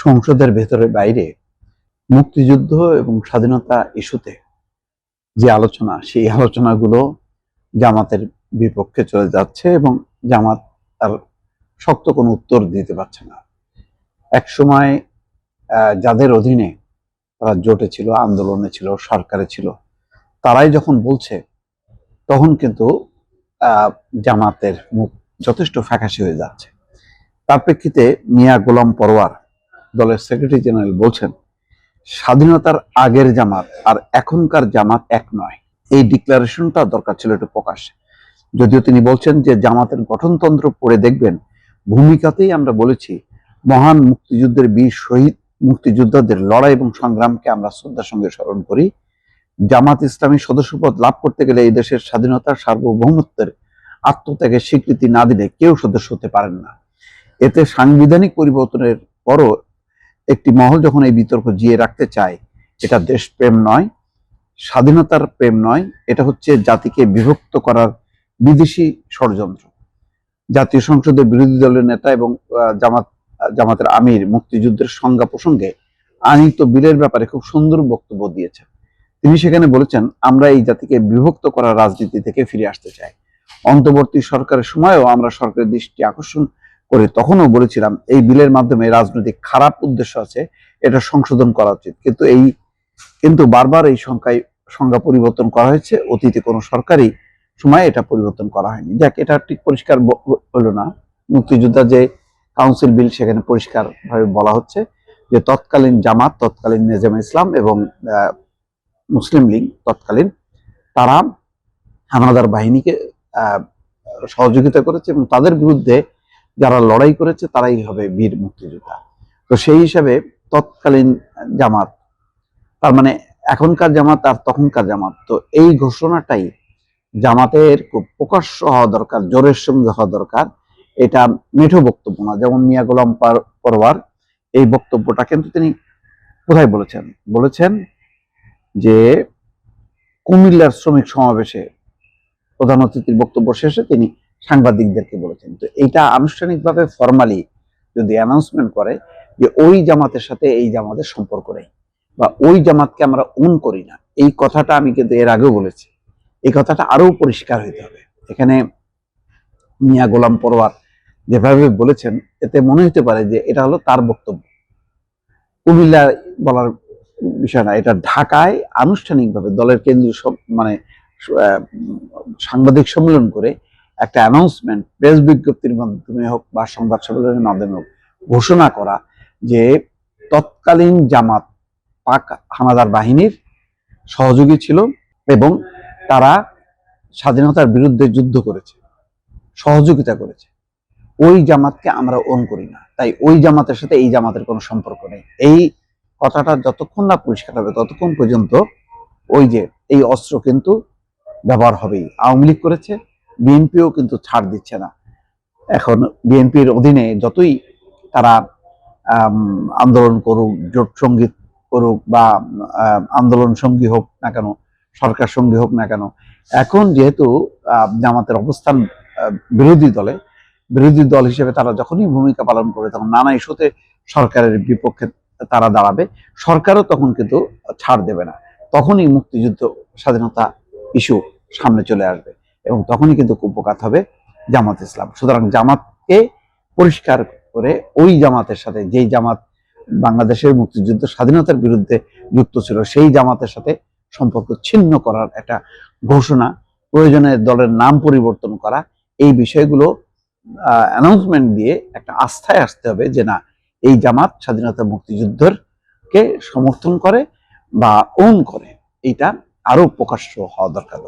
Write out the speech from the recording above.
সংসদের ভেতরে বাইরে মুক্তিযুদ্ধ এবং স্বাধীনতা ইস্যুতে যে আলোচনা, সেই আলোচনাগুলো জামাতের বিপক্ষে চলে যাচ্ছে এবং জামাত তার শক্ত কোনো উত্তর দিতে পারছে না। একসময় যাদের অধীনে তারা জোটে ছিল, আন্দোলনে ছিল, সরকারে ছিল, তারাই যখন বলছে তখন কিন্তু জামাতের মুখ যথেষ্ট ফ্যাকাশে হয়ে যাচ্ছে। তার প্রেক্ষিতে মিয়া গোলাম পরোয়ার দলের সেক্রেটারি জেনারেল বলছেন, স্বাধীনতার আগের জামাত আর এখনকার জামাত এক নয়। এই ডিক্লারেশনটা দরকার ছিল একটু প্রকাশ্যে। যদিও তিনি বলছেন যে জামাতের গঠনতন্ত্র পড়ে দেখবেন, ভূমিকাতেই আমরা বলেছি মহান মুক্তিযুদ্ধের বীর শহীদ মুক্তিযোদ্ধাদের লড়াই এবং সংগ্রামকে আমরা শ্রদ্ধার সঙ্গে স্মরণ করি। জামাত ইসলামী সদস্যপদ লাভ করতে গেলে এই দেশের স্বাধীনতার সার্বভৌমত্বের আত্মত্যাগের স্বীকৃতি না দিলে কেউ সদস্য হতে পারেন না। এতে সাংবিধানিক পরিবর্তনের পরও একটি মহল যখন এই বিতর্ক জিয়ে রাখতে চায়, এটা দেশপ্রেম নয়, স্বাধীনতার প্রেম নয়, এটা হচ্ছে জাতিকে বিভক্ত করার বিদেশি ষড়যন্ত্র। জাতীয় সংসদের বিরোধী দলের নেতা এবং জামাতের আমির মুক্তিযুদ্ধের সংজ্ঞা প্রসঙ্গে আনিত বিলের ব্যাপারে খুব সুন্দর বক্তব্য দিয়েছেন। তিনি সেখানে বলেছেন, আমরা এই জাতিকে বিভক্ত করার রাজনীতি থেকে ফিরে আসতে চাই। অন্তর্বর্তী সরকারের সময়ও আমরা সরকারের দৃষ্টি আকর্ষণ করে তখনও বলেছিলাম এই বিলের মাধ্যমে রাজনৈতিক খারাপ উদ্দেশ্য আছে, এটা সংশোধন করা উচিত। কিন্তু বারবার এই সংজ্ঞা পরিবর্তন করা হয়েছে। অতীতে কোনো সরকারি সময় এটা পরিবর্তন করা হয়নি। যাক, এটা ঠিক পরিষ্কার হলো না। মুক্তিযোদ্ধা যে কাউন্সিল বিল, সেখানে পরিষ্কার ভাবে বলা হচ্ছে যে তৎকালীন জামাত, তৎকালীন নেজামে ইসলাম এবং মুসলিম লীগ তৎকালীন, তারা হানাদার বাহিনীকে সহযোগিতা করেছে এবং তাদের বিরুদ্ধে যারা লড়াই করেছে তারাই হবে বীর মুক্তিযোদ্ধা। তো সেই হিসাবে তৎকালীন জামাত, তার মানে এখনকার জামাত আর তখনকার জামাত, তো এই ঘোষণাটাই জামাতের খুব প্রকাশ্য হওয়া দরকার, জোরের সঙ্গে হওয়া দরকার। এটা মেঠো বক্তব্য না। যেমন মিয়া গোলাম পরোয়ার এই বক্তব্যটা কিন্তু তিনি কোথায় বলেছেন যে কুমিল্লার শ্রমিক সমাবেশে প্রধান অতিথির বক্তব্য শেষে তিনি সাংবাদিকদেরকে বলেছেন। তো এইটা আনুষ্ঠানিকভাবে ফরমালি যদি অ্যানাউন্সমেন্ট করে যে ওই জামাতের সাথে এই জামাতের সম্পর্ক নেই বা ওই জামাতকে আমরা ওন করি না, এই কথাটা আমি কিন্তু এর আগেও বলেছি, এই কথাটা আরো পরিষ্কার হইতে হবে। এখানে মিয়া গোলাম পরোয়ার যেভাবে বলেছেন, এতে মনে হতে পারে যে এটা হলো তার বক্তব্য। কুমিল্লা বলার বিষয় না, এটা ঢাকায় আনুষ্ঠানিকভাবে দলের কেন্দ্রীয় সাংবাদিক সম্মেলন করে একটা অ্যানাউন্সমেন্ট, প্রেস বিজ্ঞপ্তির মাধ্যমে হোক বা সংবাদ সম্মেলনের মাধ্যমে হোক, ঘোষণা করা যে তৎকালীন জামাত পাক হানাদার বাহিনীর সহযোগী ছিল এবং তারা স্বাধীনতার বিরুদ্ধে যুদ্ধ করেছে, সহযোগিতা করেছে। ওই জামাতকে আমরা ওন করি না, তাই ওই জামাতের সাথে এই জামাতের কোনো সম্পর্ক নেই। এই কথাটা যতক্ষণ না পরিষ্কার হবে ততক্ষণ পর্যন্ত ওই যে এই অস্ত্র কিন্তু ব্যবহার হবেই। আওয়ামী লীগ করেছে, বিএনপিও কিন্তু ছাড় দিচ্ছে না। এখন বিএনপির অধীনে যতই তারা আন্দোলন করুক, জোট সঙ্গীত করুক বা আন্দোলন সঙ্গী হোক না কেন, সরকার সঙ্গী হোক না কেন, এখন যেহেতু জামাতের অবস্থান বিরোধী দল হিসেবে তারা যখনই ভূমিকা পালন করে, তখন নানা ইস্যুতে সরকারের বিপক্ষে তারা দাঁড়াবে। সরকারও তখন কিন্তু ছাড় দেবে না, তখনই মুক্তিযুদ্ধ স্বাধীনতা ইস্যু সামনে চলে আসবে এবং তখনই কিন্তু কুপকাত হবে জামাত ইসলাম। সুতরাং জামাতকে পরিষ্কার করে ওই জামাতের সাথে, যেই জামাত বাংলাদেশের মুক্তিযুদ্ধ স্বাধীনতার বিরুদ্ধে যুক্ত ছিল, সেই জামাতের সাথে সম্পর্ক ছিন্ন করার একটা ঘোষণা, প্রয়োজনে দলের নাম পরিবর্তন করা, এই বিষয়গুলো অ্যানাউন্সমেন্ট দিয়ে একটা আস্থায় আসতে হবে যে না, এই জামাত স্বাধীনতা মুক্তিযুদ্ধের কে সমর্থন করে বা ওন করে। এটা আরো প্রকাশ্য হওয়া দরকার।